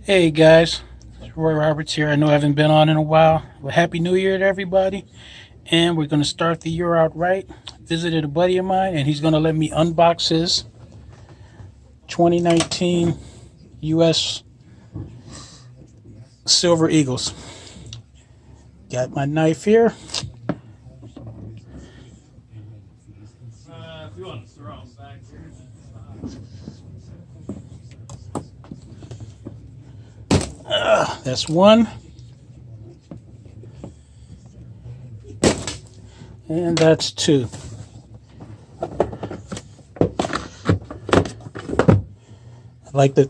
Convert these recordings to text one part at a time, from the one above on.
Hey guys, it's Roy Roberts here. I know I haven't been on in a while. Well, Happy New Year to everybody. And we're going to start the year out right. Visited a buddy of mine and he's going to let me unbox his 2019 US Silver Eagles. Got my knife here. If you want to throw them back here. That's one. And that's two. I like the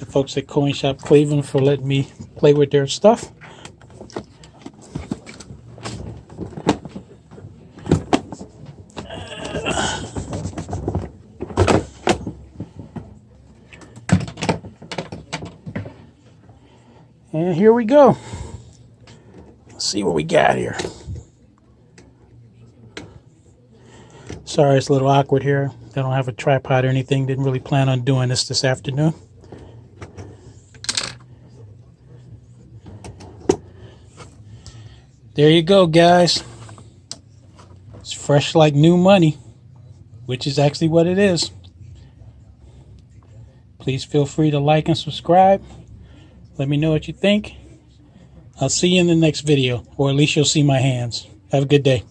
folks at Coin Shop Cleveland for letting me play with their stuff. And here we go. Let's see what we got here. Sorry, it's a little awkward here. I don't have a tripod or anything. Didn't really plan on doing this afternoon. There you go, guys. It's fresh like new money, which is actually what it is. Please feel free to like and subscribe. Let me know what you think. I'll see you in the next video, or at least you'll see my hands. Have a good day.